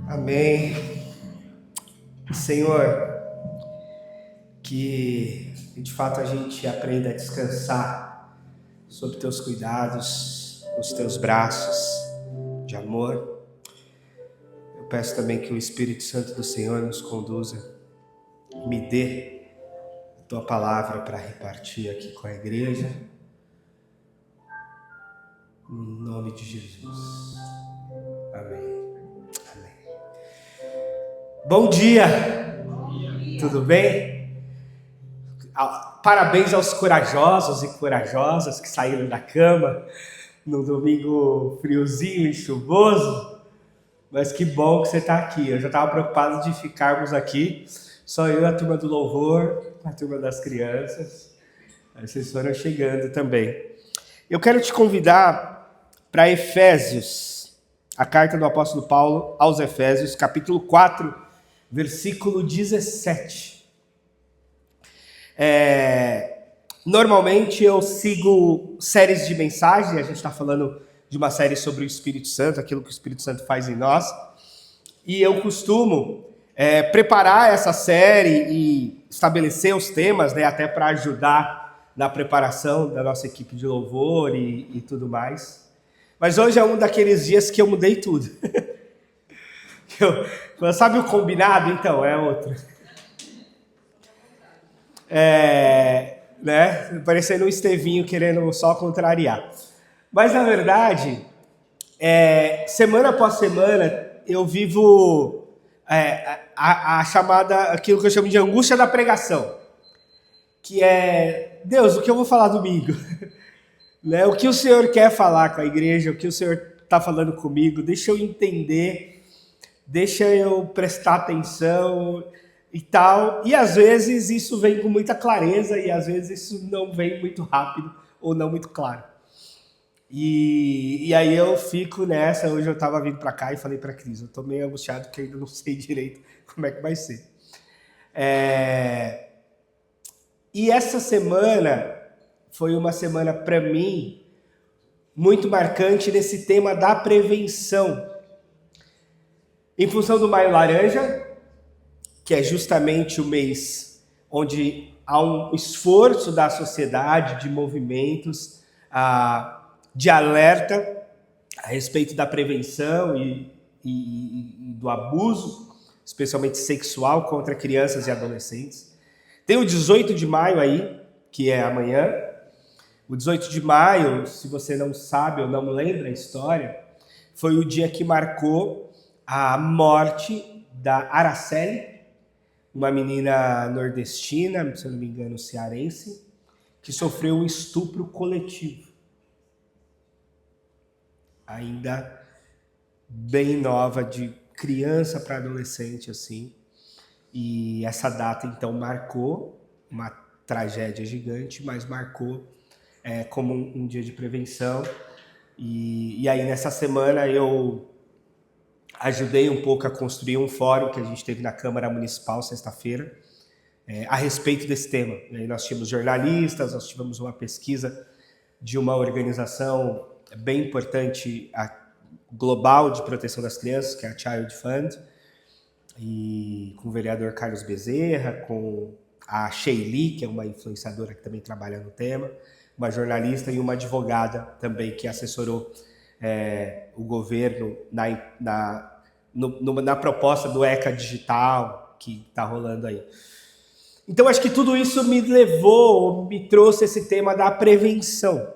Amém. Senhor, que de fato a gente aprenda a descansar sob teus cuidados, nos teus braços de amor. Eu peço também que o Espírito Santo do Senhor nos conduza, me dê a tua palavra para repartir aqui com a igreja. Em nome de Jesus. Amém. Amém. Bom dia. Tudo bem? Parabéns aos corajosos e corajosas que saíram da cama no domingo friozinho e chuvoso. Mas que bom que você está aqui. Eu já estava preocupado de ficarmos aqui, só eu e a turma do louvor, a turma das crianças. Aí vocês foram chegando também. Eu quero te convidar para Efésios, a carta do apóstolo Paulo aos Efésios, capítulo 4, versículo 17. Normalmente eu sigo séries de mensagens, a gente está falando de uma série sobre o Espírito Santo, aquilo que o Espírito Santo faz em nós, e eu costumo preparar essa série e estabelecer os temas, né, até para ajudar na preparação da nossa equipe de louvor e tudo mais. Mas hoje é um daqueles dias que eu mudei tudo. Sabe o combinado? Então, é outro. Né? Parecendo um Estevinho querendo só contrariar. Mas, na verdade, semana após semana, eu vivo a chamada, aquilo que eu chamo de angústia da pregação. Que é, Deus, o que eu vou falar domingo? Né? O que o Senhor quer falar com a igreja, o que o Senhor está falando comigo, deixa eu entender, deixa eu prestar atenção e tal. E às vezes isso vem com muita clareza e às vezes isso não vem muito rápido ou não muito claro. E aí eu fico nessa. Hoje eu estava vindo para cá e falei para a Cris, eu estou meio angustiado porque ainda não sei direito como é que vai ser. E essa semana foi uma semana, para mim, muito marcante nesse tema da prevenção. Em função do Maio Laranja, que é justamente o mês onde há um esforço da sociedade, de movimentos, de alerta a respeito da prevenção e do abuso, especialmente sexual, contra crianças e adolescentes. Tem o 18 de maio aí, que é amanhã. O 18 de maio, se você não sabe ou não lembra a história, foi o dia que marcou a morte da Araceli, uma menina nordestina, se eu não me engano, cearense, que sofreu um estupro coletivo. Ainda bem nova, de criança para adolescente, assim. E essa data, então, marcou uma tragédia gigante, mas marcou como um dia de prevenção. E aí, nessa semana, eu ajudei um pouco a construir um fórum que a gente teve na Câmara Municipal, sexta-feira, a respeito desse tema. E aí nós tínhamos jornalistas, nós tivemos uma pesquisa de uma organização bem importante, a global de proteção das crianças, que é a Child Fund, e com o vereador Carlos Bezerra, com a Sheili, que é uma influenciadora que também trabalha no tema, uma jornalista e uma advogada também que assessorou o governo na proposta do ECA Digital que está rolando aí. Então, acho que tudo isso me trouxe esse tema da prevenção.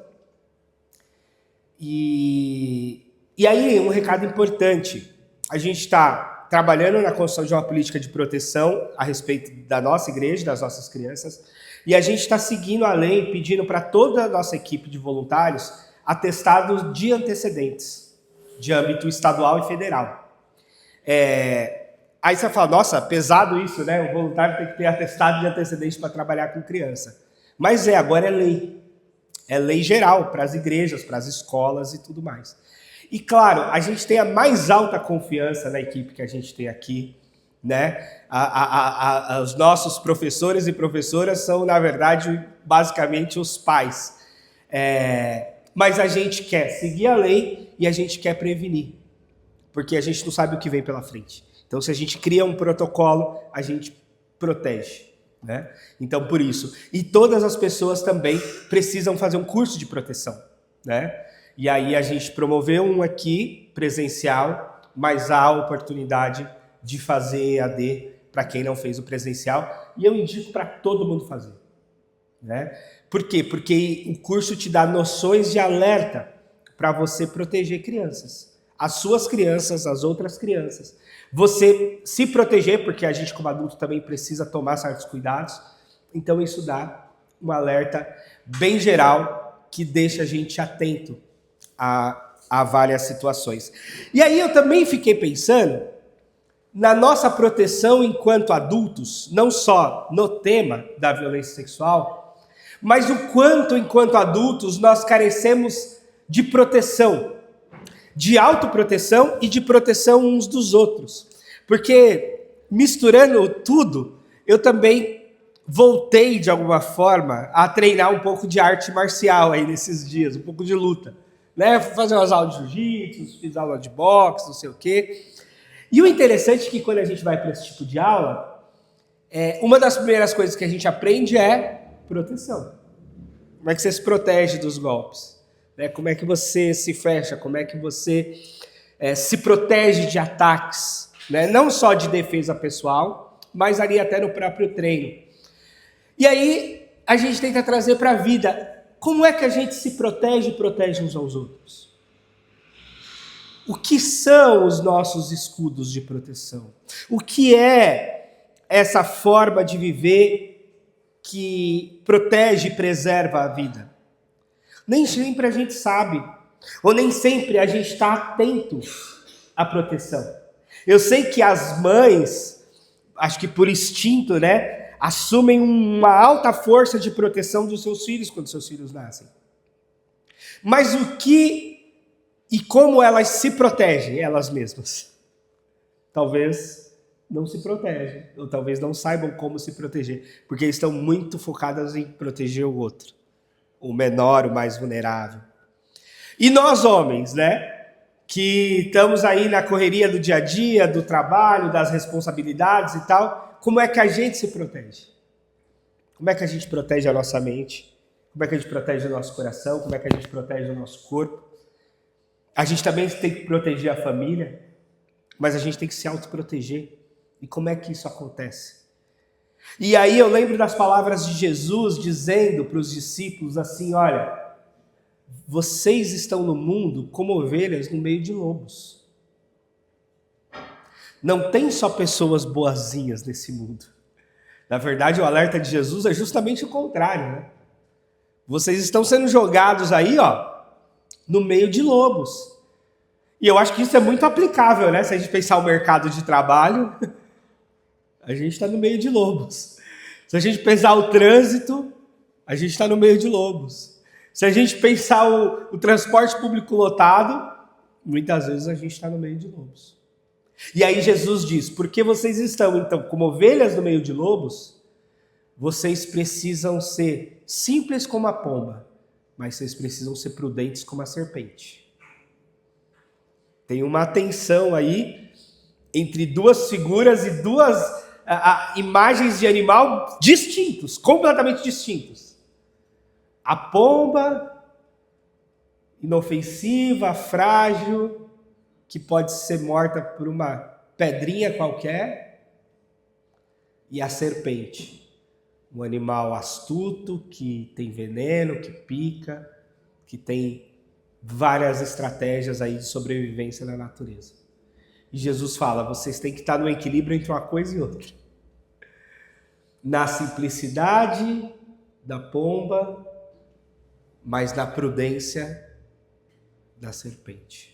E aí, um recado importante. A gente está trabalhando na construção de uma política de proteção a respeito da nossa igreja, das nossas crianças, e a gente está seguindo a lei, pedindo para toda a nossa equipe de voluntários atestados de antecedentes, de âmbito estadual e federal. Aí você fala, nossa, pesado isso, né? O voluntário tem que ter atestado de antecedentes para trabalhar com criança. Mas agora é lei. É lei geral para as igrejas, para as escolas e tudo mais. E claro, a gente tem a mais alta confiança na equipe que a gente tem aqui, né? Os nossos professores e professoras são, na verdade, basicamente os pais. Mas a gente quer seguir a lei e a gente quer prevenir. porque a gente não sabe o que vem pela frente. Então, se a gente cria um protocolo, a gente protege, né? Então, por isso. E todas as pessoas também precisam fazer um curso de proteção, né? E aí a gente promoveu um aqui, presencial, mas há a oportunidade de fazer EAD para quem não fez o presencial. E eu indico para todo mundo fazer, né? Por quê? Porque o curso te dá noções de alerta para você proteger crianças. As suas crianças, as outras crianças. Você se proteger, porque a gente como adulto também precisa tomar certos cuidados. Então isso dá um alerta bem geral que deixa a gente atento a várias situações. E aí eu também fiquei pensando na nossa proteção enquanto adultos, não só no tema da violência sexual, mas o quanto, enquanto adultos, nós carecemos de proteção, de autoproteção e de proteção uns dos outros. Porque, misturando tudo, eu também voltei, de alguma forma, a treinar um pouco de arte marcial aí nesses dias, um pouco de luta. Né? Fazer umas aulas de jiu-jitsu, fiz aula de boxe, não sei o quê. E o interessante é que quando a gente vai para esse tipo de aula, uma das primeiras coisas que a gente aprende é proteção. Como é que você se protege dos golpes? Né? Como é que você se fecha? Como é que você se protege de ataques? Né? Não só de defesa pessoal, mas ali até no próprio treino. E aí a gente tenta trazer para a vida. Como é que a gente se protege e protege uns aos outros? O que são os nossos escudos de proteção? O que é essa forma de viver que protege e preserva a vida? Nem sempre a gente sabe, ou nem sempre a gente está atento à proteção. Eu sei que as mães, acho que por instinto, né, assumem uma alta força de proteção dos seus filhos quando seus filhos nascem. Mas o que e como elas se protegem, elas mesmas? Talvez não se protegem, ou talvez não saibam como se proteger, porque estão muito focadas em proteger o outro, o menor, o mais vulnerável. E nós homens, né, que estamos aí na correria do dia a dia, do trabalho, das responsabilidades e tal, como é que a gente se protege? Como é que a gente protege a nossa mente? Como é que a gente protege o nosso coração? Como é que a gente protege o nosso corpo? A gente também tem que proteger a família, mas a gente tem que se autoproteger. E como é que isso acontece? E aí eu lembro das palavras de Jesus dizendo para os discípulos assim, olha, vocês estão no mundo como ovelhas no meio de lobos. Não tem só pessoas boazinhas nesse mundo. Na verdade, o alerta de Jesus é justamente o contrário, né? Vocês estão sendo jogados aí, ó, no meio de lobos. E eu acho que isso é muito aplicável, né? Se a gente pensar o mercado de trabalho, a gente está no meio de lobos. Se a gente pensar o trânsito, a gente está no meio de lobos. Se a gente pensar o transporte público lotado, muitas vezes a gente está no meio de lobos. E aí Jesus diz, porque vocês estão, então, como ovelhas no meio de lobos, vocês precisam ser simples como a pomba, mas vocês precisam ser prudentes como a serpente. Tem uma tensão aí entre duas figuras e duas imagens de animal distintos, completamente distintos. A pomba, inofensiva, frágil, que pode ser morta por uma pedrinha qualquer, e a serpente, um animal astuto, que tem veneno, que pica, que tem várias estratégias aí de sobrevivência na natureza. E Jesus fala, vocês têm que estar no equilíbrio entre uma coisa e outra. Na simplicidade da pomba, mas na prudência da serpente.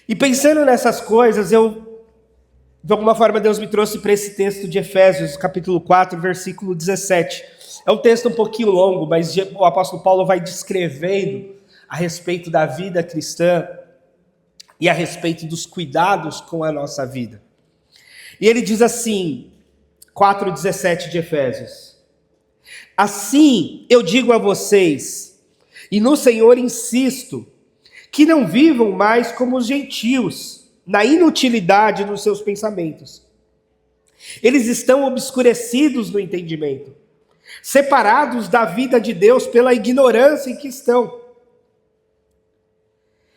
E pensando nessas coisas, de alguma forma Deus me trouxe para esse texto de Efésios, capítulo 4, versículo 17. É um texto um pouquinho longo, mas o apóstolo Paulo vai descrevendo a respeito da vida cristã e a respeito dos cuidados com a nossa vida. E ele diz assim, 4:17 de Efésios: assim eu digo a vocês, e no Senhor insisto, que não vivam mais como os gentios, na inutilidade dos seus pensamentos. Eles estão obscurecidos no entendimento, separados da vida de Deus pela ignorância em que estão,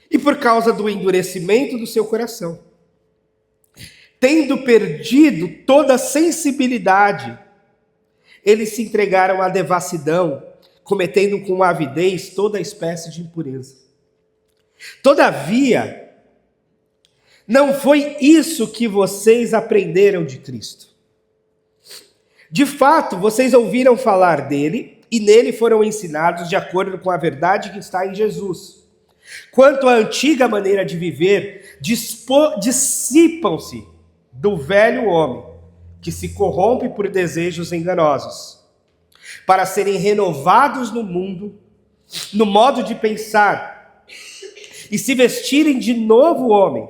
e por causa do endurecimento do seu coração, tendo perdido toda a sensibilidade, eles se entregaram à devassidão, cometendo com avidez toda espécie de impureza. Todavia, não foi isso que vocês aprenderam de Cristo. De fato, vocês ouviram falar dele e nele foram ensinados de acordo com a verdade que está em Jesus. Quanto à antiga maneira de viver, dissipam-se do velho homem, que se corrompe por desejos enganosos, para serem renovados no mundo, no modo de pensar, e se vestirem de novo homem,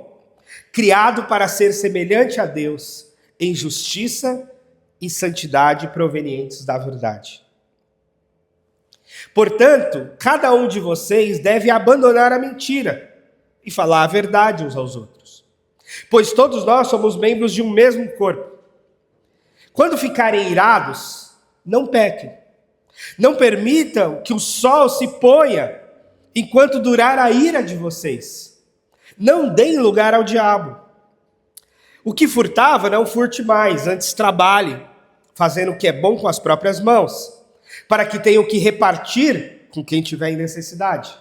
criado para ser semelhante a Deus, em justiça e santidade provenientes da verdade. Portanto, cada um de vocês deve abandonar a mentira e falar a verdade uns aos outros, pois todos nós somos membros de um mesmo corpo. Quando ficarem irados, não pequem. Não permitam que o sol se ponha enquanto durar a ira de vocês. Não deem lugar ao diabo. O que furtava, não furte mais, antes trabalhe, fazendo o que é bom com as próprias mãos, para que tenham que repartir com quem tiver em necessidade.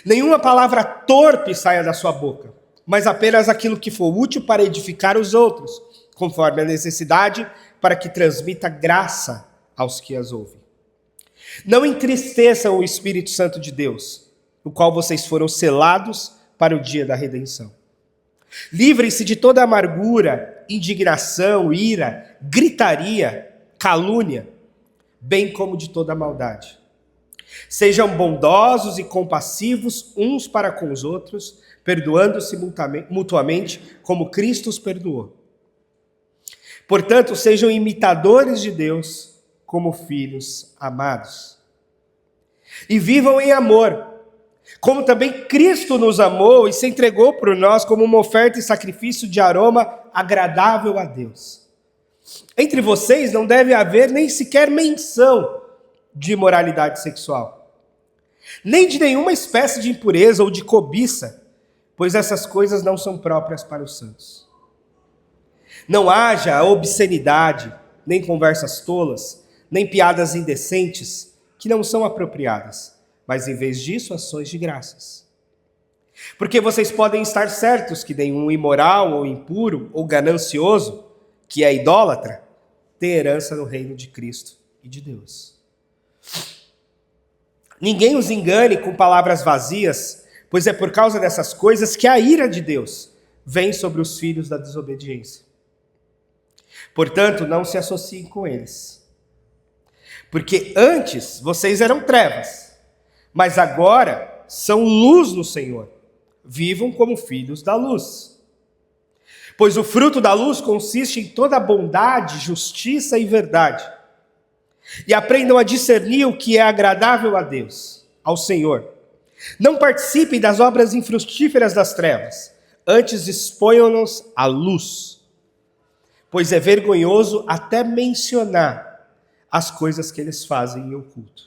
Nenhuma palavra torpe saia da sua boca, mas apenas aquilo que for útil para edificar os outros, conforme a necessidade, para que transmita graça aos que as ouvem. Não entristeçam o Espírito Santo de Deus, o qual vocês foram selados para o dia da redenção. Livrem-se de toda amargura, indignação, ira, gritaria, calúnia, bem como de toda maldade. Sejam bondosos e compassivos uns para com os outros, perdoando-se mutuamente, como Cristo os perdoou. Portanto, sejam imitadores de Deus como filhos amados. E vivam em amor, como também Cristo nos amou e se entregou por nós como uma oferta e sacrifício de aroma agradável a Deus. Entre vocês não deve haver nem sequer menção de imoralidade sexual, nem de nenhuma espécie de impureza ou de cobiça, pois essas coisas não são próprias para os santos. Não haja obscenidade, nem conversas tolas, nem piadas indecentes, que não são apropriadas, mas em vez disso, ações de graças. Porque vocês podem estar certos que nenhum imoral ou impuro ou ganancioso, que é idólatra, tem herança no reino de Cristo e de Deus. Ninguém os engane com palavras vazias, pois é por causa dessas coisas que a ira de Deus vem sobre os filhos da desobediência. Portanto, não se associem com eles. Porque antes vocês eram trevas, mas agora são luz no Senhor. Vivam como filhos da luz. Pois o fruto da luz consiste em toda bondade, justiça e verdade. E aprendam a discernir o que é agradável a Deus, ao Senhor. Não participem das obras infrutíferas das trevas, antes exponham-nos à luz. Pois é vergonhoso até mencionar as coisas que eles fazem em oculto.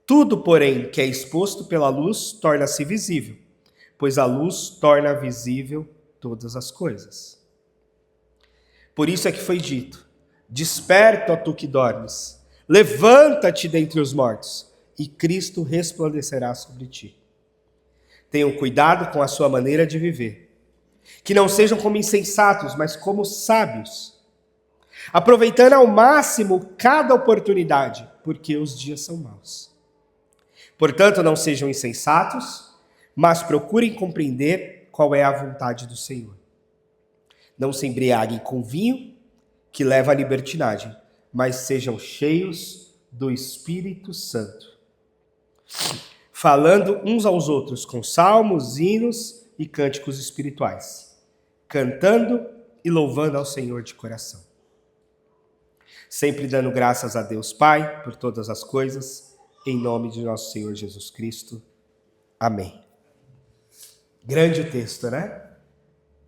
Tudo, porém, que é exposto pela luz torna-se visível, pois a luz torna visível todas as coisas. Por isso é que foi dito: desperta, ó tu que dormes, levanta-te dentre os mortos, e Cristo resplandecerá sobre ti. Tenham cuidado com a sua maneira de viver, que não sejam como insensatos, mas como sábios, aproveitando ao máximo cada oportunidade, porque os dias são maus. Portanto, não sejam insensatos, mas procurem compreender qual é a vontade do Senhor. Não se embriaguem com vinho, que leva à libertinagem, mas sejam cheios do Espírito Santo, falando uns aos outros com salmos, hinos e cânticos espirituais, cantando e louvando ao Senhor de coração. Sempre dando graças a Deus Pai por todas as coisas, em nome de nosso Senhor Jesus Cristo. Amém. Grande o texto, né?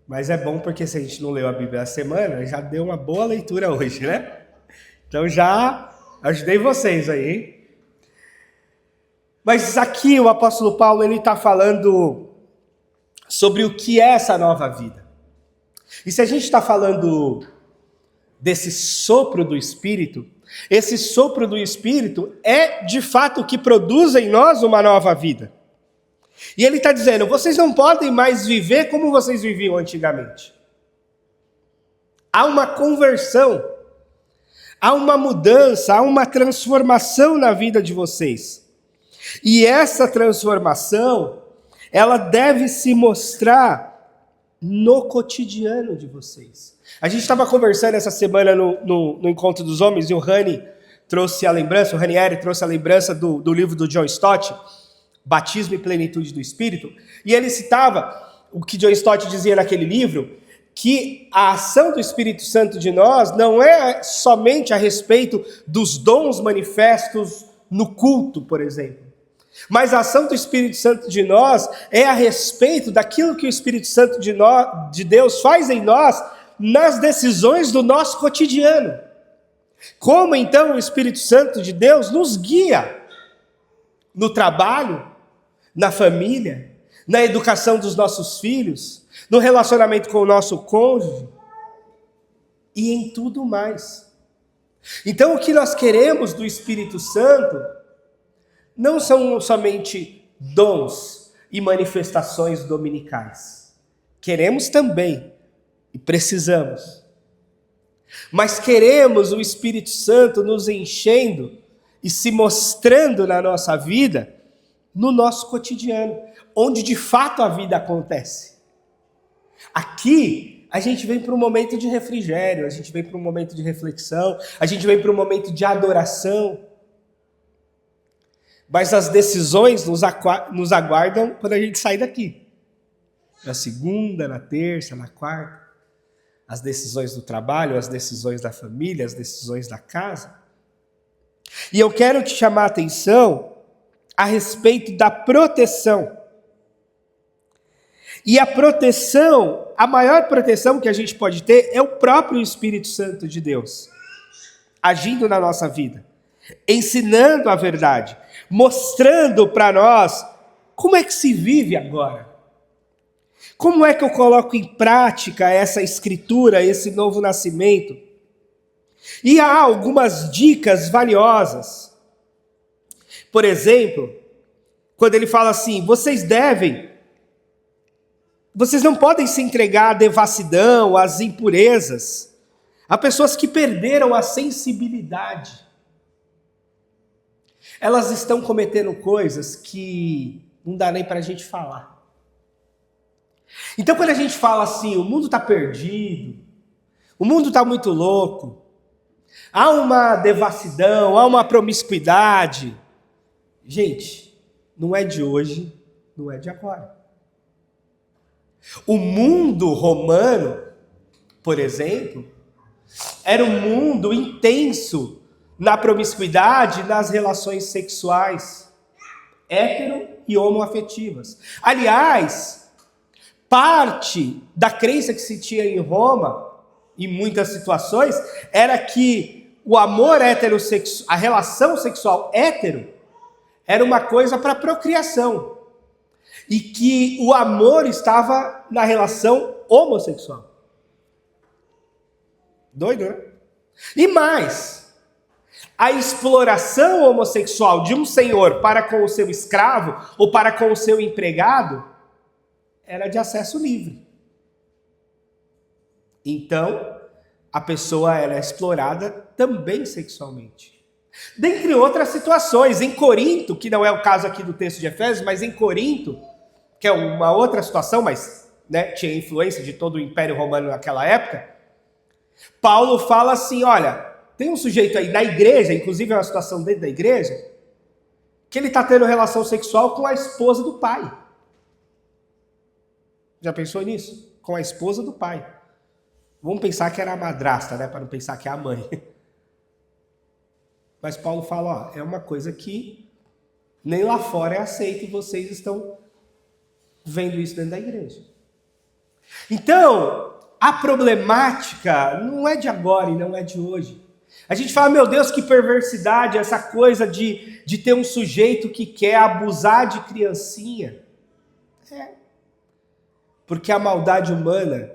Mas é bom porque se a gente não leu a Bíblia a semana, já deu uma boa leitura hoje, né? Então já ajudei vocês aí, hein? Mas aqui o apóstolo Paulo, ele está falando sobre o que é essa nova vida. E se a gente está falando desse sopro do Espírito, esse sopro do Espírito é de fato o que produz em nós uma nova vida. E ele está dizendo, vocês não podem mais viver como vocês viviam antigamente. Há uma conversão, há uma mudança, há uma transformação na vida de vocês. E essa transformação, ela deve se mostrar no cotidiano de vocês. A gente estava conversando essa semana no Encontro dos Homens, e o Ranieri trouxe a lembrança do livro do John Stott, Batismo e Plenitude do Espírito, e ele citava o que John Stott dizia naquele livro, que a ação do Espírito Santo de nós não é somente a respeito dos dons manifestos no culto, por exemplo. Mas a ação do Espírito Santo de nós é a respeito daquilo que o Espírito Santo de Deus faz em nós nas decisões do nosso cotidiano. Como então o Espírito Santo de Deus nos guia no trabalho, na família, na educação dos nossos filhos, no relacionamento com o nosso cônjuge e em tudo mais. Então o que nós queremos do Espírito Santo não são somente dons e manifestações dominicais. Queremos também e precisamos. Mas queremos o Espírito Santo nos enchendo e se mostrando na nossa vida, no nosso cotidiano, onde de fato a vida acontece. Aqui, a gente vem para um momento de refrigério, a gente vem para um momento de reflexão, a gente vem para um momento de adoração. Mas as decisões nos aguardam quando a gente sair daqui. Na segunda, na terça, na quarta. As decisões do trabalho, as decisões da família, as decisões da casa. E eu quero te chamar a atenção a respeito da proteção. E a proteção, a maior proteção que a gente pode ter é o próprio Espírito Santo de Deus, agindo na nossa vida, ensinando a verdade, mostrando para nós como é que se vive agora. Como é que eu coloco em prática essa escritura, esse novo nascimento? E há algumas dicas valiosas. Por exemplo, quando ele fala assim, vocês não podem se entregar à devassidão, às impurezas, a pessoas que perderam a sensibilidade. Elas estão cometendo coisas que não dá nem para a gente falar. Então quando a gente fala assim, o mundo está perdido, o mundo está muito louco, há uma devassidão, há uma promiscuidade. Gente, não é de hoje, não é de agora. O mundo romano, por exemplo, era um mundo intenso na promiscuidade, nas relações sexuais, hétero e homoafetivas. Aliás, parte da crença que se tinha em Roma, em muitas situações, era que o amor heterossexual, a relação sexual hétero, era uma coisa para procriação. E que o amor estava na relação homossexual. Doido, né? E mais, a exploração homossexual de um senhor para com o seu escravo ou para com o seu empregado era de acesso livre. Então, a pessoa era explorada também sexualmente. Dentre outras situações, em Corinto, que não é o caso aqui do texto de Efésios, mas em Corinto, que é uma outra situação, mas tinha influência de todo o Império Romano naquela época, Paulo fala assim, olha, tem um sujeito aí da igreja, inclusive é uma situação dentro da igreja, que ele está tendo relação sexual com a esposa do pai. Já pensou nisso? Com a esposa do pai. Vamos pensar que era a madrasta, para não pensar que é a mãe. Mas Paulo fala, é uma coisa que Nem lá fora é aceito e vocês estão vendo isso dentro da igreja. Então, a problemática não é de agora e não é de hoje. A gente fala, meu Deus, que perversidade, essa coisa de ter um sujeito que quer abusar de criancinha. Porque a maldade humana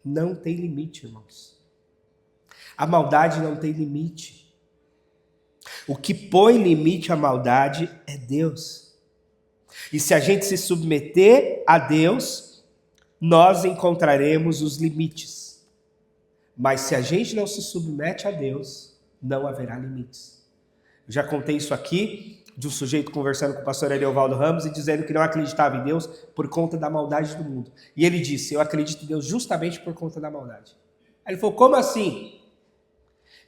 não tem limite, irmãos. A maldade não tem limite. O que põe limite à maldade é Deus. E se a gente se submeter a Deus, nós encontraremos os limites. Mas se a gente não se submete a Deus, não haverá limites. Eu já contei isso aqui, de um sujeito conversando com o pastor Ariovaldo Ramos e dizendo que não acreditava em Deus por conta da maldade do mundo. E ele disse, eu acredito em Deus justamente por conta da maldade. Aí ele falou, como assim?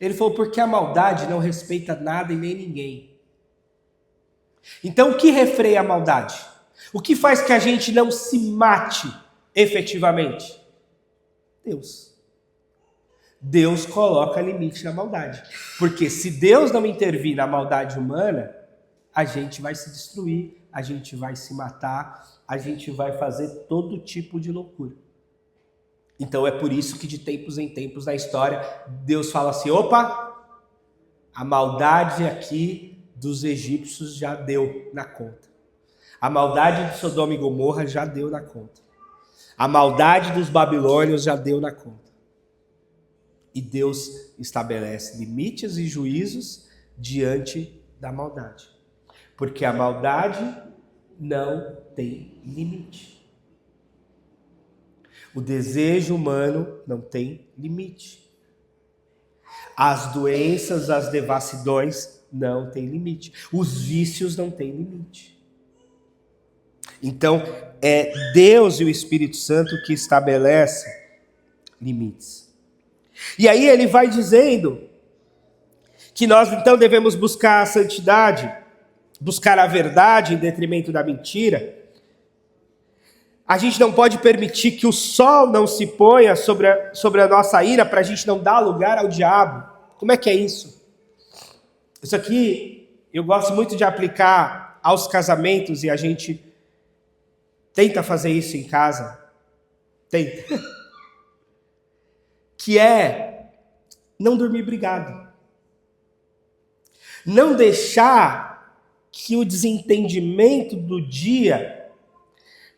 Ele falou, porque a maldade não respeita nada e nem ninguém. Então o que refreia a maldade? O que faz que a gente não se mate efetivamente? Deus. Deus coloca limite na maldade. Porque se Deus não intervir na maldade humana, a gente vai se destruir, a gente vai se matar, a gente vai fazer todo tipo de loucura. Então é por isso que de tempos em tempos na história, Deus fala assim, opa, a maldade aqui dos egípcios já deu na conta. A maldade de Sodoma e Gomorra já deu na conta. A maldade dos babilônios já deu na conta. E Deus estabelece limites e juízos diante da maldade. Porque a maldade não tem limite. O desejo humano não tem limite. As doenças, as devassidões não têm limite. Os vícios não têm limite. Então, é Deus e o Espírito Santo que estabelecem limites. E aí ele vai dizendo que nós então devemos buscar a santidade, buscar a verdade em detrimento da mentira. A gente não pode permitir que o sol não se ponha sobre a nossa ira para a gente não dar lugar ao diabo. Como é que é isso? Isso aqui eu gosto muito de aplicar aos casamentos e a gente tenta fazer isso em casa. Tenta. Que é não dormir brigado. Não deixar que o desentendimento do dia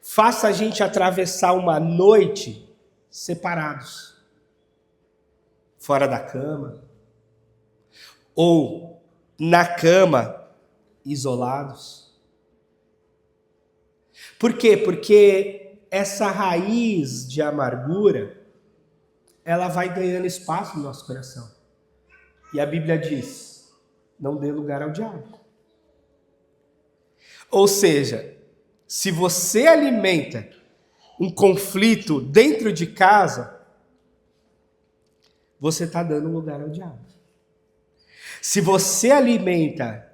faça a gente atravessar uma noite separados, fora da cama, ou na cama, isolados. Por quê? Porque essa raiz de amargura, ela vai ganhando espaço no nosso coração. E a Bíblia diz, não dê lugar ao diabo. Ou seja, se você alimenta um conflito dentro de casa, você está dando lugar ao diabo. Se você alimenta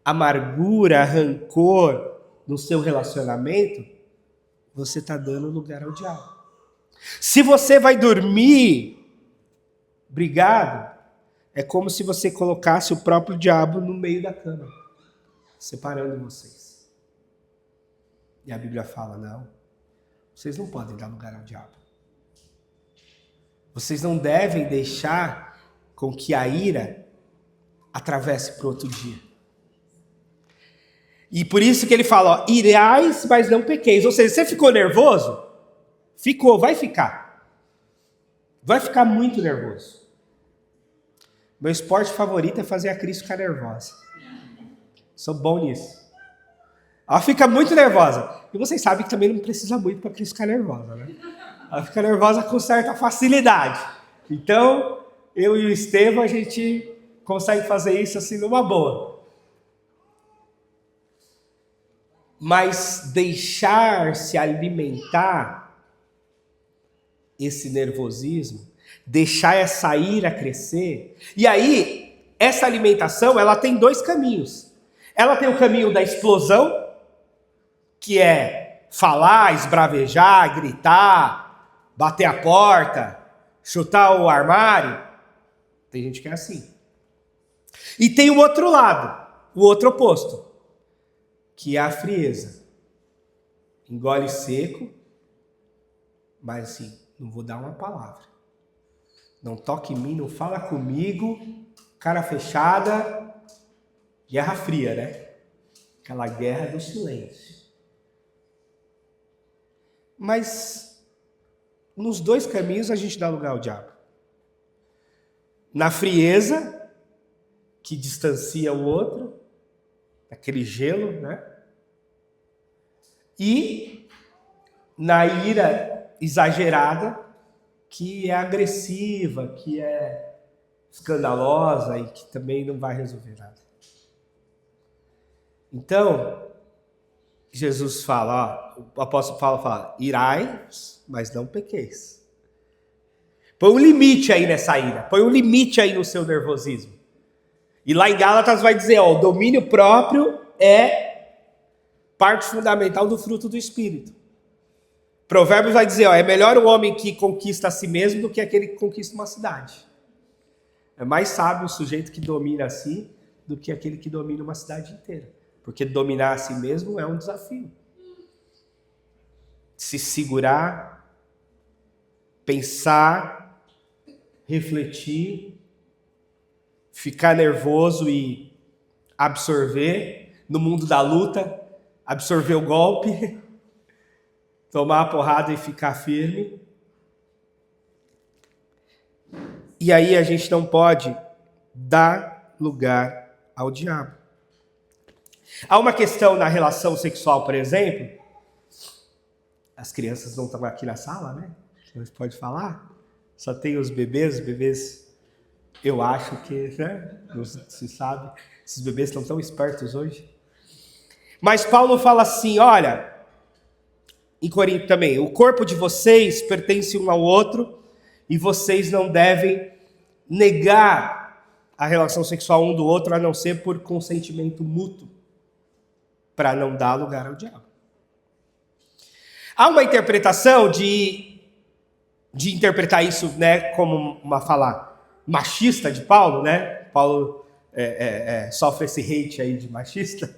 amargura, rancor no seu relacionamento, você está dando lugar ao diabo. Se você vai dormir brigado, é como se você colocasse o próprio diabo no meio da cama, separando vocês. E a Bíblia fala, não, vocês não podem dar lugar ao diabo. Vocês não devem deixar com que a ira atravesse para o outro dia. E por isso que ele fala, ó, irais, mas não pequeis. Ou seja, você ficou nervoso? Ficou, vai ficar. Vai ficar muito nervoso. Meu esporte favorito é fazer a Cris ficar nervosa. Sou bom nisso. Ela fica muito nervosa. E vocês sabem que também não precisa muito para a Cris ficar nervosa, né? Ela fica nervosa com certa facilidade. Então, eu e o Estevão, a gente consegue fazer isso assim numa boa. Mas deixar-se alimentar esse nervosismo, deixar essa ira crescer. E aí, essa alimentação, ela tem dois caminhos. Ela tem o caminho da explosão, que é falar, esbravejar, gritar, bater a porta, chutar o armário. Tem gente que é assim. E tem o outro lado, o outro oposto. que é a frieza. Engole seco, mas assim, não vou dar uma palavra. Não toque em mim, não fala comigo, cara fechada, guerra fria, né? Aquela guerra do silêncio. Mas nos dois caminhos a gente dá lugar ao diabo. Na frieza, que distancia o outro, aquele gelo, né? E na ira exagerada, que é agressiva, que é escandalosa e que também não vai resolver nada. Então, Jesus fala, ó, o apóstolo Paulo fala, irai, mas não pequeis. Põe um limite aí nessa ira, põe um limite aí no seu nervosismo. E lá em Gálatas vai dizer, ó, o domínio próprio é parte fundamental do fruto do Espírito. Provérbios vai dizer, ó, é melhor o homem que conquista a si mesmo do que aquele que conquista uma cidade. É mais sábio o sujeito que domina a si do que aquele que domina uma cidade inteira. Porque dominar a si mesmo é um desafio. Se segurar, pensar, refletir, ficar nervoso e absorver no mundo da luta, absorver o golpe, tomar a porrada e ficar firme. E aí a gente não pode dar lugar ao diabo. Há uma questão na relação sexual, por exemplo. As crianças não estão aqui na sala, né? Você pode falar? Só tem os bebês, eu acho que, né? Não se sabe. Esses bebês estão tão espertos hoje. Mas Paulo fala assim, olha, em Corinto também, o corpo de vocês pertence um ao outro e vocês não devem negar a relação sexual um do outro, a não ser por consentimento mútuo, para não dar lugar ao diabo. Há uma interpretação de interpretar isso, né, como uma fala machista de Paulo, né? Paulo sofre esse hate aí de machista,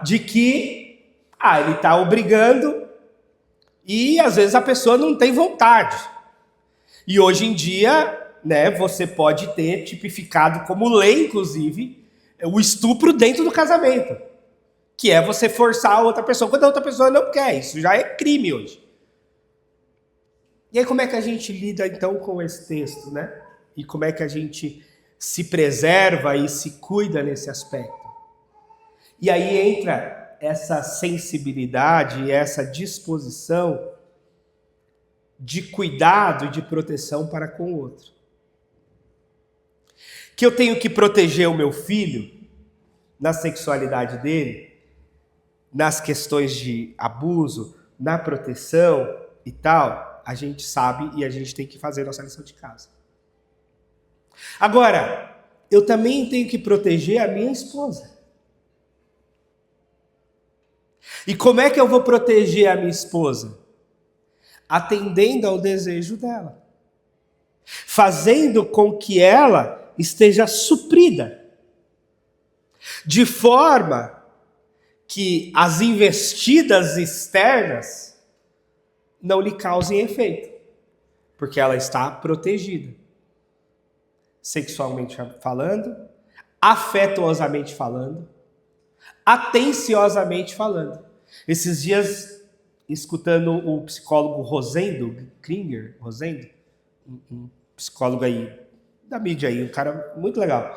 de que ele está obrigando e às vezes a pessoa não tem vontade. E hoje em dia, né, você pode ter tipificado como lei, inclusive, o estupro dentro do casamento, que é você forçar a outra pessoa quando a outra pessoa não quer. Isso já é crime hoje. E aí como é que a gente lida então com esse texto, né? E como é que a gente se preserva e se cuida nesse aspecto? E aí entra essa sensibilidade e essa disposição de cuidado e de proteção para com o outro. Que eu tenho que proteger o meu filho na sexualidade dele, nas questões de abuso, na proteção e tal, a gente sabe e a gente tem que fazer nossa lição de casa. Agora, eu também tenho que proteger a minha esposa. E como é que eu vou proteger a minha esposa? Atendendo ao desejo dela. Fazendo com que ela esteja suprida. De forma que as investidas externas não lhe causem efeito. Porque ela está protegida. Sexualmente falando, afetuosamente falando, atenciosamente falando. Esses dias, escutando o psicólogo Rosendo Kringer, um psicólogo aí da mídia aí, um cara muito legal.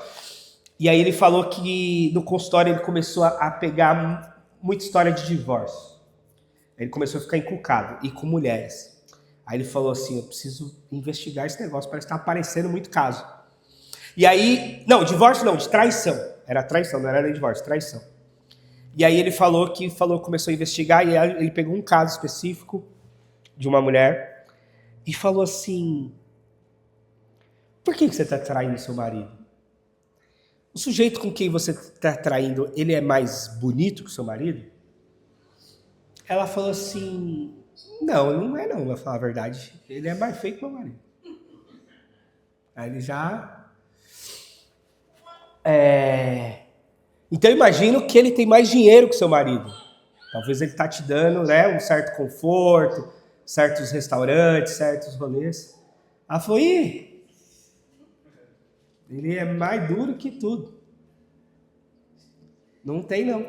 E aí ele falou que no consultório ele começou a pegar muita história de divórcio. Ele começou a ficar encucado, e com mulheres. Aí ele falou assim, eu preciso investigar esse negócio, parece que está aparecendo muito caso. E aí, não, divórcio não, de traição. Era traição, não era nem divórcio, traição. E aí ele começou a investigar, e aí ele pegou um caso específico de uma mulher e falou assim, por que você está traindo seu marido? O sujeito com quem você está traindo, ele é mais bonito que o seu marido? Ela falou assim, não é não, vou falar a verdade. Ele é mais feio que meu marido. Aí ele já... Então eu imagino que ele tem mais dinheiro que seu marido. Talvez ele está te dando, né, um certo conforto, certos restaurantes, certos rolês. Ela falou, ih, ele é mais duro que tudo. Não tem, não.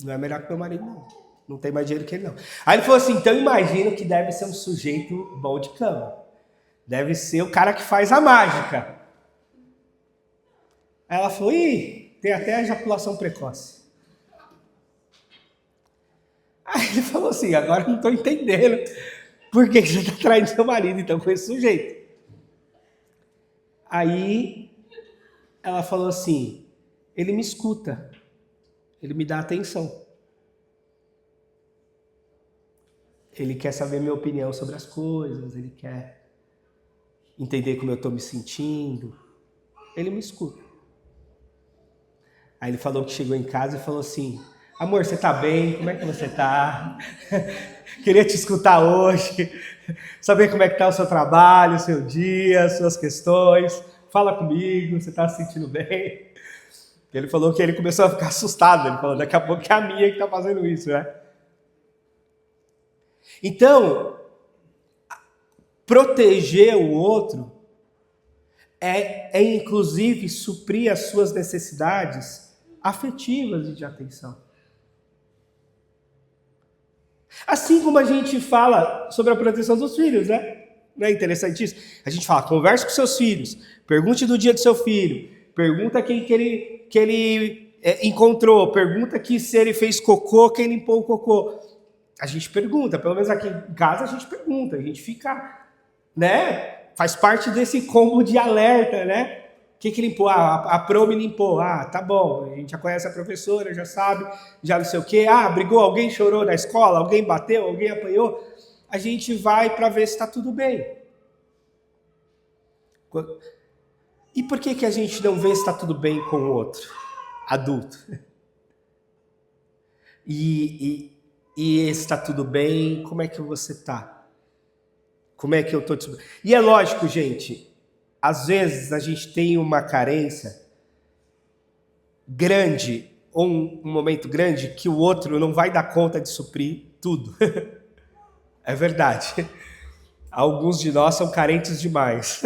Não é melhor que meu marido, não. Não tem mais dinheiro que ele, não. Aí ele falou assim, então eu imagino que deve ser um sujeito bom de cama. Deve ser o cara que faz a mágica. Aí ela falou, ih, tem até a ejaculação precoce. Aí ele falou assim, agora eu não estou entendendo por que você está traindo seu marido, então, com esse sujeito. Aí ela falou assim, ele me escuta, ele me dá atenção. Ele quer saber minha opinião sobre as coisas, ele quer entender como eu estou me sentindo. Ele me escuta. Aí ele falou que chegou em casa e falou assim, amor, você tá bem? Como é que você tá? Queria te escutar hoje, saber como é que tá o seu trabalho, o seu dia, as suas questões. Fala comigo, você tá se sentindo bem? Ele falou que ele começou a ficar assustado. Ele falou, daqui a pouco é a minha que tá fazendo isso, né? Então, proteger o outro é inclusive suprir as suas necessidades afetivas e de atenção. Assim como a gente fala sobre a proteção dos filhos, né? Não é interessante isso? A gente fala, converse com seus filhos, pergunte do dia do seu filho, pergunta quem que ele encontrou, pergunta que se ele fez cocô, quem limpou o cocô. A gente pergunta, pelo menos aqui em casa a gente pergunta, a gente fica, né? Faz parte desse combo de alerta, né? O que limpou? Ah, a Pro me limpou. Ah, tá bom, a gente já conhece a professora, já sabe, já não sei o quê. Ah, brigou, alguém chorou na escola, alguém bateu, alguém apanhou. A gente vai para ver se está tudo bem. E por que a gente não vê se está tudo bem com o outro, adulto? E está tudo bem, como é que você está? Como é que eu estou te... E é lógico, gente, às vezes a gente tem uma carência grande, ou um momento grande, que o outro não vai dar conta de suprir tudo. É verdade. Alguns de nós são carentes demais.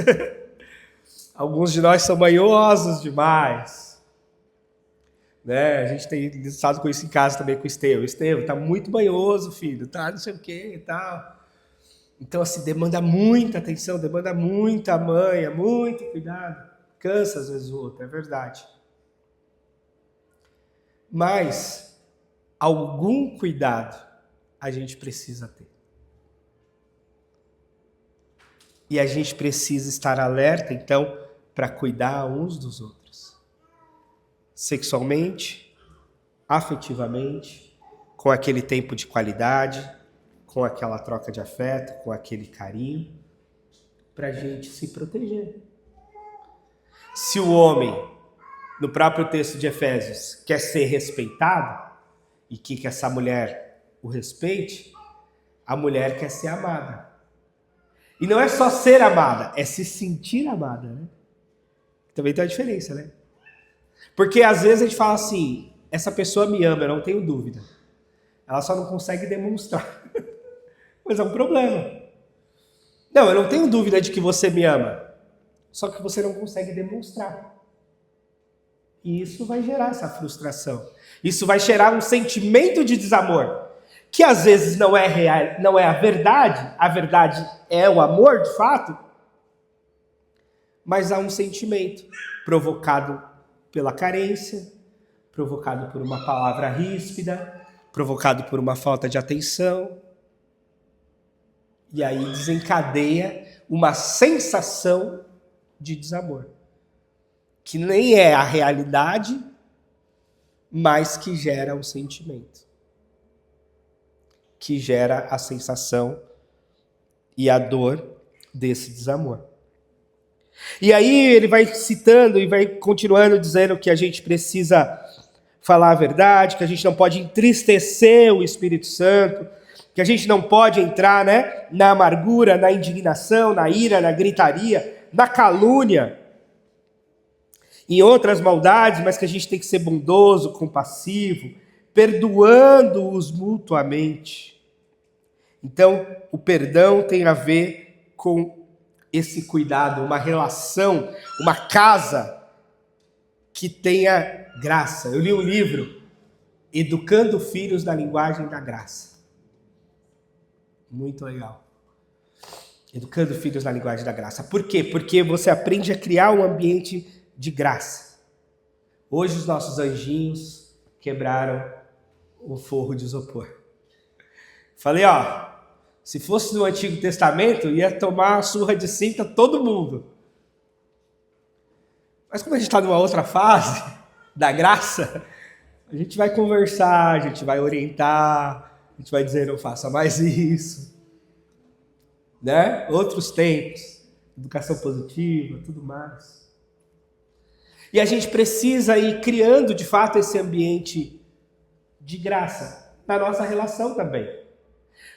Alguns de nós são manhosos demais. Né? A gente tem estado com isso em casa também com o Estevam. Estevam, tá muito manhoso, filho, tá não sei o que e tal. Então, assim, demanda muita atenção, demanda muita manha, muito cuidado. Cansa às vezes o outro, é verdade. Mas algum cuidado a gente precisa ter. E a gente precisa estar alerta, então, para cuidar uns dos outros. Sexualmente, afetivamente, com aquele tempo de qualidade, com aquela troca de afeto, com aquele carinho, para a gente se proteger. Se o homem, no próprio texto de Efésios, quer ser respeitado, e que essa mulher o respeite, a mulher quer ser amada. E não é só ser amada, é se sentir amada, né? Também tem uma diferença, né? Porque às vezes a gente fala assim, essa pessoa me ama, eu não tenho dúvida. Ela só não consegue demonstrar. Mas é um problema. Não, eu não tenho dúvida de que você me ama. Só que você não consegue demonstrar. E isso vai gerar essa frustração. Isso vai gerar um sentimento de desamor. Que às vezes não é real, não é a verdade. A verdade é o amor, de fato. Mas há um sentimento provocado pela carência, provocado por uma palavra ríspida, provocado por uma falta de atenção. E aí desencadeia uma sensação de desamor. Que nem é a realidade, mas que gera um sentimento. Que gera a sensação e a dor desse desamor. E aí ele vai citando e vai continuando dizendo que a gente precisa falar a verdade, que a gente não pode entristecer o Espírito Santo, que a gente não pode entrar, né, na amargura, na indignação, na ira, na gritaria, na calúnia. em outras maldades, mas que a gente tem que ser bondoso, compassivo, perdoando-os mutuamente. Então, o perdão tem a ver com esse cuidado, uma relação, uma casa que tenha graça. Eu li um livro, Educando Filhos na Linguagem da Graça. Muito legal. Educando Filhos na Linguagem da Graça. Por quê? Porque você aprende a criar um ambiente de graça. Hoje os nossos anjinhos quebraram o forro de isopor. Falei, se fosse no Antigo Testamento, ia tomar a surra de cinta todo mundo. Mas como a gente está numa outra fase da graça, a gente vai conversar, a gente vai orientar, a gente vai dizer, não faça mais isso. Né? Outros tempos, educação positiva, tudo mais. E a gente precisa ir criando, de fato, esse ambiente de graça na nossa relação também.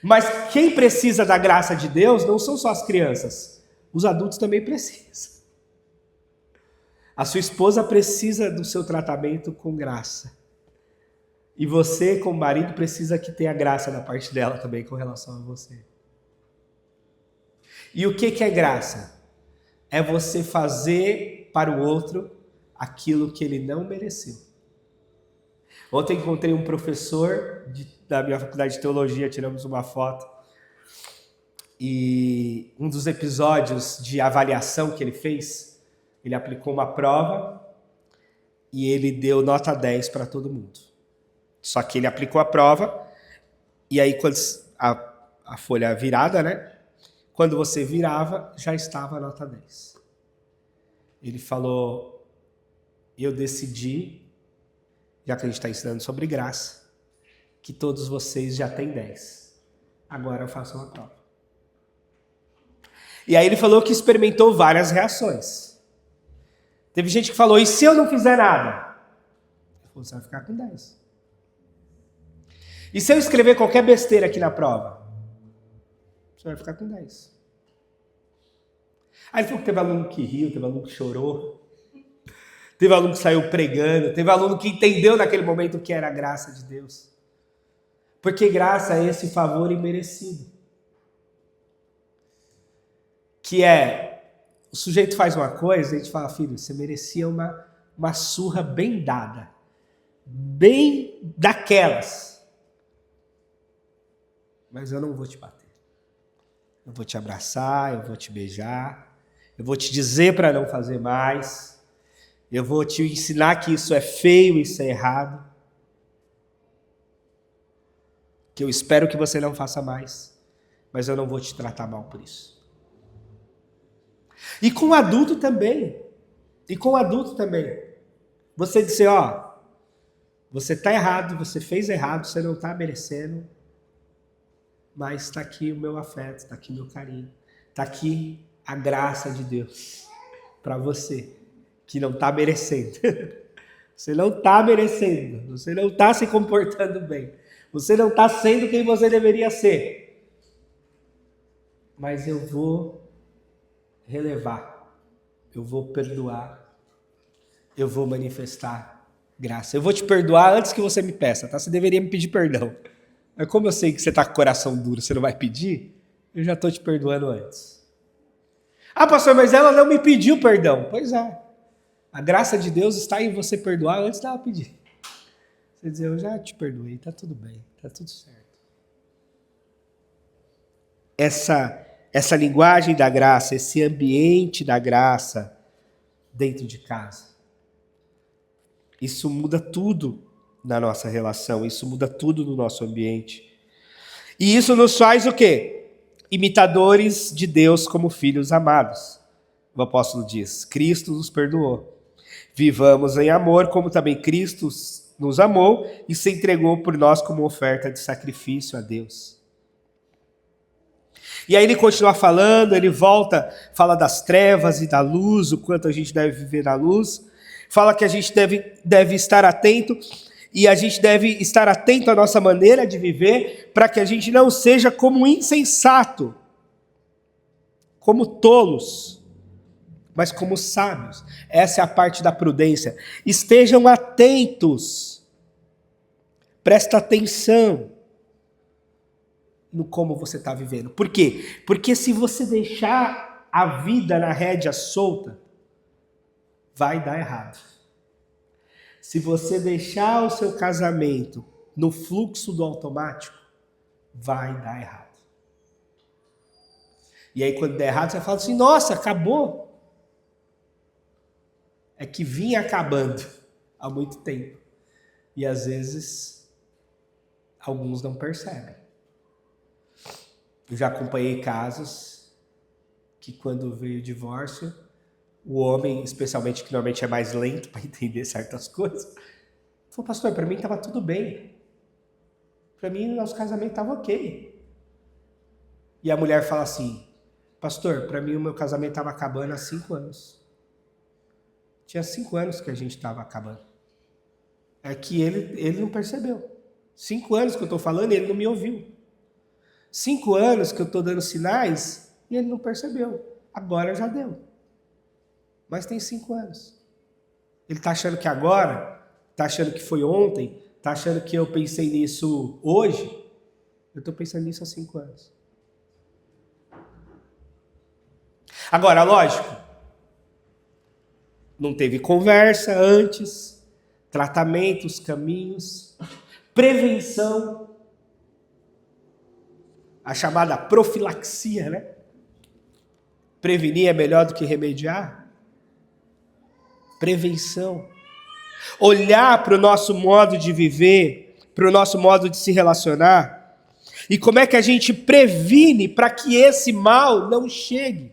Mas quem precisa da graça de Deus não são só as crianças, os adultos também precisam. A sua esposa precisa do seu tratamento com graça. E você, como marido, precisa que tenha graça da parte dela também com relação a você. E o que é graça? É você fazer para o outro aquilo que ele não mereceu. Ontem encontrei um professor da minha faculdade de teologia, tiramos uma foto, e um dos episódios de avaliação que ele fez, ele aplicou uma prova e ele deu nota 10 para todo mundo. Só que ele aplicou a prova e aí quando a folha virada, né? Quando você virava, já estava a nota 10. Ele falou, eu decidi, já que a gente está ensinando sobre graça, que todos vocês já têm 10. Agora eu faço uma prova. E aí ele falou que experimentou várias reações. Teve gente que falou, e se eu não fizer nada? Ele falou, você vai ficar com 10. E se eu escrever qualquer besteira aqui na prova? Você vai ficar com 10. Aí ele falou que teve aluno que riu, teve aluno que chorou, teve aluno que saiu pregando, teve aluno que entendeu naquele momento o que era a graça de Deus. Porque graça é esse favor imerecido. Que é, o sujeito faz uma coisa e a gente fala, filho, você merecia uma surra bem dada, bem daquelas. Mas eu não vou te bater. Eu vou te abraçar, eu vou te beijar, eu vou te dizer para não fazer mais, eu vou te ensinar que isso é feio, isso é errado, que eu espero que você não faça mais, mas eu não vou te tratar mal por isso. E com o adulto também. Você dizer, você está errado, você fez errado, você não está merecendo, mas está aqui o meu afeto, está aqui o meu carinho, está aqui a graça de Deus para você, que não está merecendo. Você não está merecendo, você não está se comportando bem, você não está sendo quem você deveria ser. Mas eu vou relevar, eu vou perdoar, eu vou manifestar graça. Eu vou te perdoar antes que você me peça, tá? Você deveria me pedir perdão. Mas como eu sei que você está com o coração duro, você não vai pedir, eu já estou te perdoando antes. Ah, pastor, mas ela não me pediu perdão. Pois é. A graça de Deus está em você perdoar antes dela pedir. Você dizer, eu já te perdoei, está tudo bem, está tudo certo. Essa linguagem da graça, esse ambiente da graça dentro de casa, isso muda tudo na nossa relação, isso muda tudo no nosso ambiente. E isso nos faz o quê? Imitadores de Deus como filhos amados. O apóstolo diz, Cristo nos perdoou. Vivamos em amor, como também Cristo nos amou e se entregou por nós como oferta de sacrifício a Deus. E aí ele continua falando, ele volta, fala das trevas e da luz, o quanto a gente deve viver na luz. Fala que a gente deve estar atento, e a gente deve estar atento à nossa maneira de viver, para que a gente não seja como insensato, como tolos, mas como sábios. Essa é a parte da prudência. Estejam atentos. Presta atenção no como você está vivendo. Por quê? Porque se você deixar a vida na rédea solta, vai dar errado. Se você deixar o seu casamento no fluxo do automático, vai dar errado. E aí quando der errado, você fala assim, nossa, acabou. É que vinha acabando há muito tempo. E às vezes, alguns não percebem. Eu já acompanhei casos que quando veio o divórcio, o homem, especialmente que normalmente é mais lento para entender certas coisas, falou, pastor, para mim estava tudo bem. Para mim, nosso casamento estava ok. E a mulher fala assim, pastor, para mim o meu casamento estava acabando há 5 anos. Tinha 5 anos que a gente estava acabando. É que ele não percebeu. 5 anos que eu estou falando e ele não me ouviu. 5 anos que eu estou dando sinais e ele não percebeu. Agora já deu. Mas tem 5 anos. Ele está achando que agora, está achando que foi ontem, está achando que eu pensei nisso hoje. Eu estou pensando nisso há 5 anos. Agora, lógico, não teve conversa antes, tratamentos, caminhos, prevenção, a chamada profilaxia, né? Prevenir é melhor do que remediar. Prevenção. Olhar para o nosso modo de viver, para o nosso modo de se relacionar, e como é que a gente previne para que esse mal não chegue.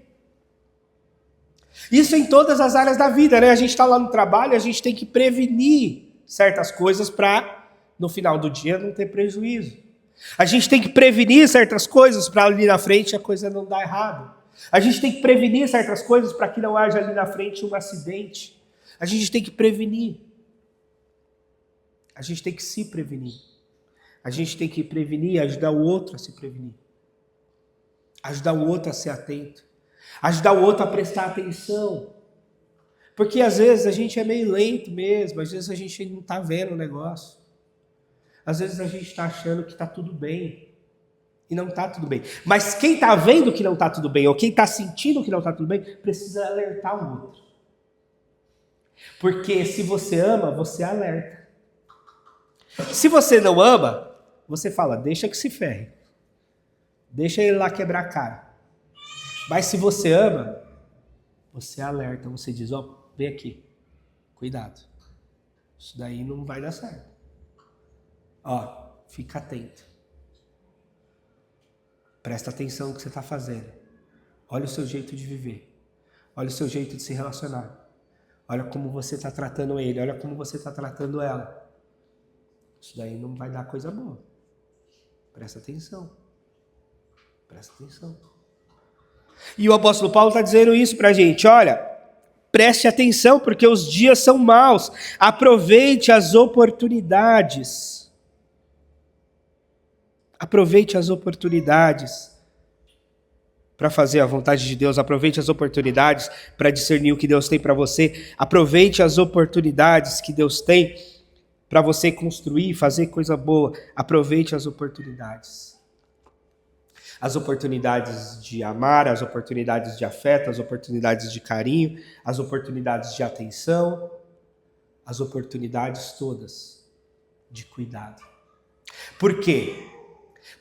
Isso em todas as áreas da vida, né? A gente está lá no trabalho, a gente tem que prevenir certas coisas para, no final do dia, não ter prejuízo. A gente tem que prevenir certas coisas para ali na frente a coisa não dar errado. A gente tem que prevenir certas coisas para que não haja ali na frente um acidente. A gente tem que prevenir. A gente tem que se prevenir. A gente tem que prevenir e ajudar o outro a se prevenir. Ajudar o outro a ser atento. Ajudar o outro a prestar atenção. Porque às vezes a gente é meio lento mesmo, às vezes a gente não está vendo o negócio. Às vezes a gente está achando que está tudo bem. E não está tudo bem. Mas quem está vendo que não está tudo bem, ou quem está sentindo que não está tudo bem, precisa alertar o outro. Porque se você ama, você alerta. Se você não ama, você fala, deixa que se ferre. Deixa ele lá quebrar a cara. Mas se você ama, você alerta, você diz, ó, vem aqui, cuidado. Isso daí não vai dar certo. Ó, fica atento. Presta atenção no que você está fazendo. Olha o seu jeito de viver. Olha o seu jeito de se relacionar. Olha como você está tratando ele. Olha como você está tratando ela. Isso daí não vai dar coisa boa. Presta atenção. Presta atenção. E o apóstolo Paulo está dizendo isso para a gente. Olha, preste atenção porque os dias são maus. Aproveite as oportunidades. Aproveite as oportunidades para fazer a vontade de Deus. Aproveite as oportunidades para discernir o que Deus tem para você. Aproveite as oportunidades que Deus tem para você construir, fazer coisa boa. Aproveite as oportunidades. As oportunidades de amar, as oportunidades de afeto, as oportunidades de carinho, as oportunidades de atenção, as oportunidades todas de cuidado. Por quê?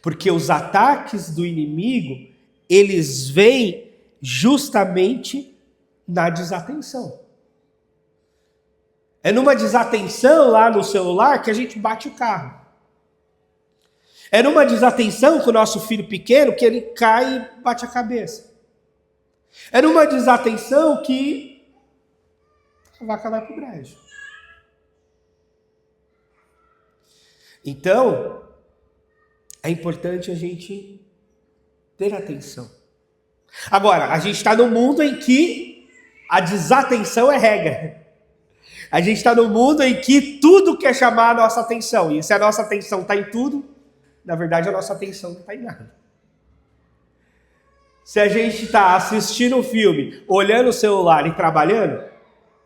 Porque os ataques do inimigo, eles vêm justamente na desatenção. É numa desatenção lá no celular que a gente bate o carro. É numa desatenção com o nosso filho pequeno que ele cai e bate a cabeça. É numa desatenção que a vaca vai para o brejo. Então, é importante a gente ter atenção. Agora, a gente está num mundo em que a desatenção é regra. A gente está num mundo em que tudo quer chamar a nossa atenção. E se a nossa atenção está em tudo, na verdade a nossa atenção não está em nada. Se a gente está assistindo um filme, olhando o celular e trabalhando,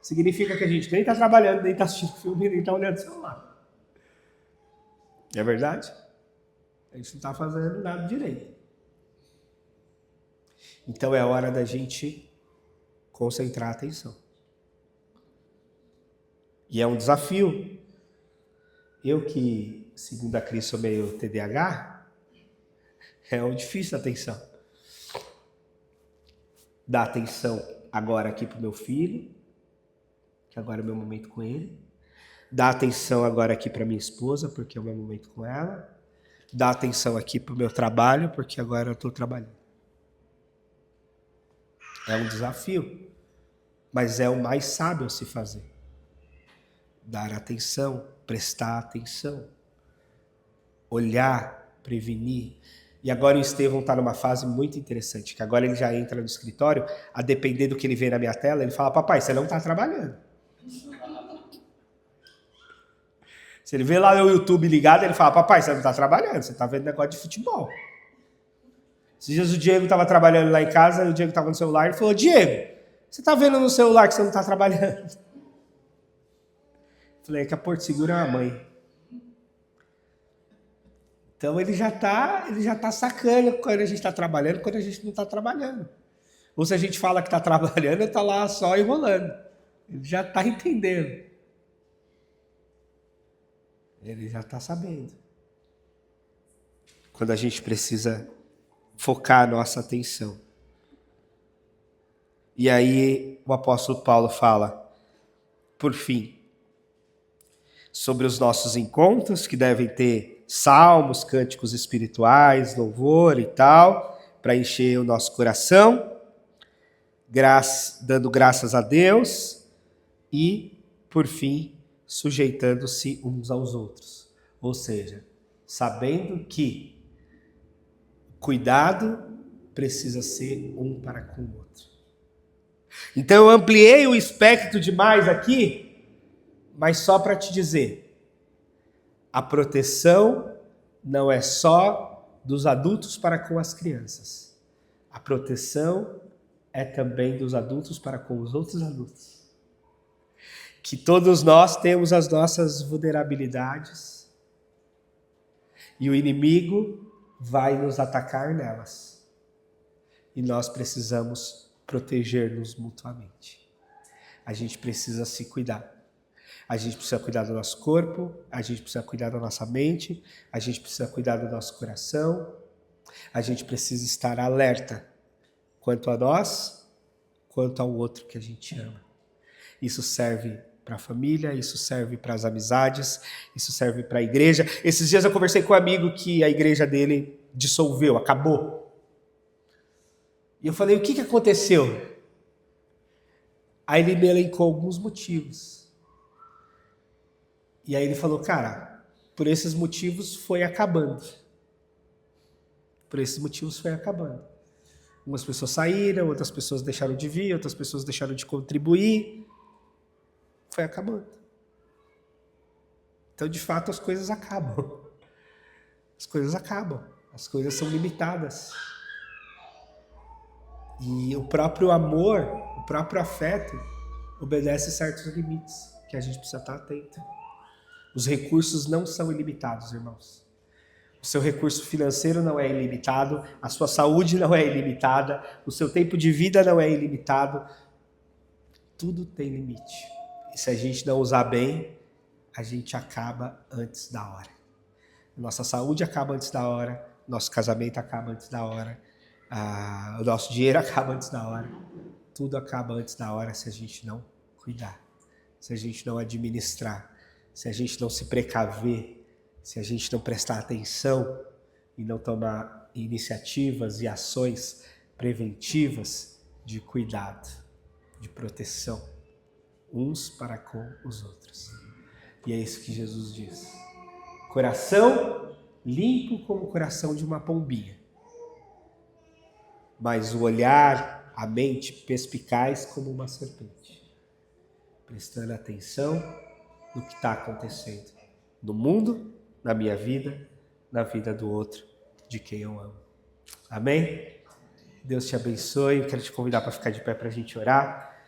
significa que a gente nem está trabalhando, nem está assistindo filme, nem está olhando o celular. É verdade? A gente não está fazendo nada direito. Então é hora da gente concentrar a atenção. E é um desafio. Eu que, segundo a Cris, sou meio TDAH, é um difícil a atenção. Dar atenção agora aqui pro meu filho, que agora é o meu momento com ele. Dar atenção agora aqui para minha esposa, porque é o meu momento com ela. Dar atenção aqui pro meu trabalho, porque agora eu estou trabalhando. É um desafio, mas é o mais sábio a se fazer. Dar atenção, prestar atenção, olhar, prevenir. E agora o Estevão está numa fase muito interessante, que agora ele já entra no escritório, a depender do que ele vê na minha tela, ele fala, papai, você não está trabalhando. Se ele vê lá no YouTube ligado, ele fala, papai, você não está trabalhando, você está vendo negócio de futebol. Esses dias o Diego estava trabalhando lá em casa, e o Diego estava no celular, ele falou, Diego, você está vendo no celular que você não está trabalhando? Eu falei, é que a Porto Seguro é uma mãe. Então ele já tá sacando quando a gente está trabalhando, quando a gente não está trabalhando. Ou se a gente fala que está trabalhando, está lá só enrolando. Ele já está entendendo. Ele já está sabendo. Quando a gente precisa focar a nossa atenção. E aí o apóstolo Paulo fala, por fim, sobre os nossos encontros, que devem ter salmos, cânticos espirituais, louvor e tal, para encher o nosso coração, dando graças a Deus e, por fim, sujeitando-se uns aos outros. Ou seja, sabendo que cuidado precisa ser um para com o outro. Então eu ampliei o espectro demais aqui, mas só para te dizer, a proteção não é só dos adultos para com as crianças. A proteção é também dos adultos para com os outros adultos. Que todos nós temos as nossas vulnerabilidades e o inimigo vai nos atacar nelas. E nós precisamos proteger-nos mutuamente. A gente precisa se cuidar. A gente precisa cuidar do nosso corpo, a gente precisa cuidar da nossa mente, a gente precisa cuidar do nosso coração, a gente precisa estar alerta quanto a nós, quanto ao outro que a gente ama. Isso serve para a família, isso serve para as amizades, isso serve para a igreja. Esses dias eu conversei com um amigo que a igreja dele dissolveu, acabou. E eu falei, o que aconteceu? Aí ele me elencou alguns motivos. E aí ele falou, cara, por esses motivos foi acabando. Por esses motivos foi acabando. Umas pessoas saíram, outras pessoas deixaram de vir, outras pessoas deixaram de contribuir. Foi acabando. Então, de fato, as coisas acabam. As coisas acabam. As coisas são limitadas. E o próprio amor, o próprio afeto, obedece certos limites que a gente precisa estar atento. Os recursos não são ilimitados, irmãos. O seu recurso financeiro não é ilimitado, a sua saúde não é ilimitada, o seu tempo de vida não é ilimitado. Tudo tem limite. E se a gente não usar bem, a gente acaba antes da hora. Nossa saúde acaba antes da hora, nosso casamento acaba antes da hora, o nosso dinheiro acaba antes da hora. Tudo acaba antes da hora se a gente não cuidar, se a gente não administrar, se a gente não se precaver, se a gente não prestar atenção e não tomar iniciativas e ações preventivas de cuidado, de proteção, uns para com os outros. E é isso que Jesus diz. Coração limpo como o coração de uma pombinha, mas o olhar, a mente perspicaz como uma serpente, prestando atenção no que está acontecendo no mundo, na minha vida, na vida do outro, de quem eu amo. Amém? Deus te abençoe. Eu quero te convidar para ficar de pé para a gente orar.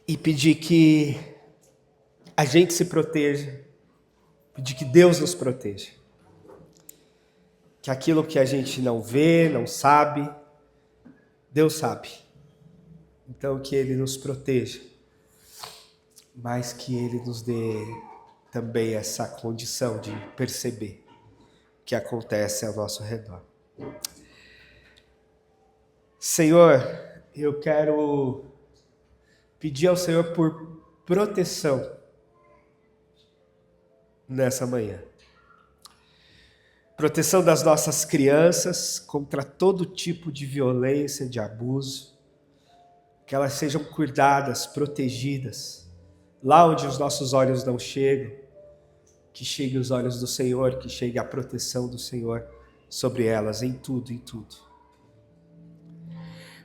E pedir que a gente se proteja. Pedir que Deus nos proteja. Que aquilo que a gente não vê, não sabe, Deus sabe. Então que Ele nos proteja. Mas que Ele nos dê também essa condição de perceber o que acontece ao nosso redor. Senhor, eu quero pedir ao Senhor por proteção nessa manhã. Proteção das nossas crianças contra todo tipo de violência, de abuso. Que elas sejam cuidadas, protegidas, lá onde os nossos olhos não chegam. Que chegue os olhos do Senhor, que chegue a proteção do Senhor sobre elas, em tudo, em tudo.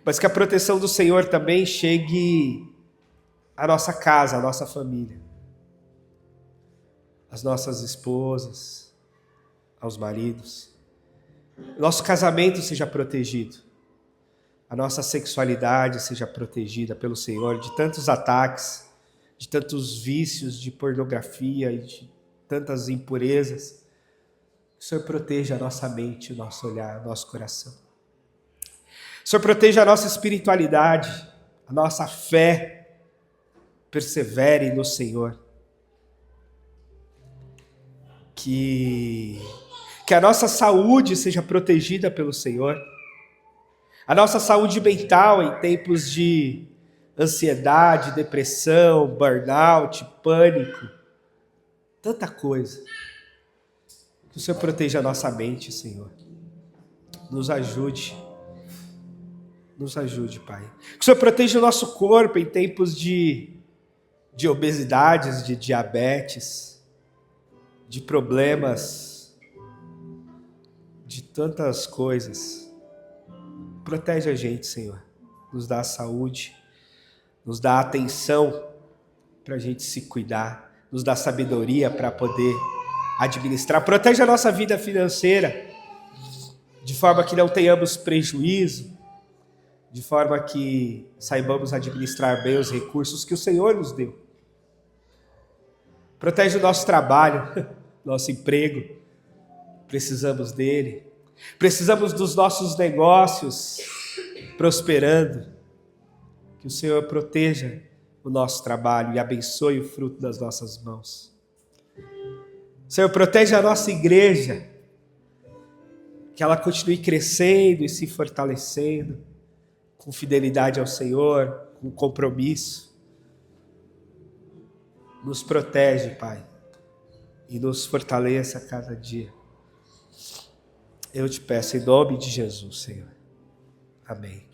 Mas que a proteção do Senhor também chegue à nossa casa, à nossa família. Às nossas esposas, aos maridos. Nosso casamento seja protegido. A nossa sexualidade seja protegida pelo Senhor de tantos ataques, de tantos vícios, de pornografia e de tantas impurezas. Que o Senhor proteja a nossa mente, o nosso olhar, o nosso coração. O Senhor proteja a nossa espiritualidade, a nossa fé. Persevere no Senhor. Que a nossa saúde seja protegida pelo Senhor. A nossa saúde mental em tempos de ansiedade, depressão, burnout, pânico, tanta coisa. Que o Senhor proteja a nossa mente, Senhor. Nos ajude, Pai. Que o Senhor proteja o nosso corpo em tempos de obesidades, de diabetes, de problemas, de tantas coisas. Protege a gente, Senhor. Nos dá saúde, nos dá atenção para a gente se cuidar, nos dá sabedoria para poder administrar. Protege a nossa vida financeira, de forma que não tenhamos prejuízo, de forma que saibamos administrar bem os recursos que o Senhor nos deu. Protege o nosso trabalho, nosso emprego. Precisamos dele. Precisamos dos nossos negócios prosperando. Que o Senhor proteja o nosso trabalho e abençoe o fruto das nossas mãos. Senhor, protege a nossa igreja. Que ela continue crescendo e se fortalecendo, com fidelidade ao Senhor, com compromisso. Nos protege, Pai, e nos fortaleça a cada dia. Eu te peço em nome de Jesus, Senhor. Amém.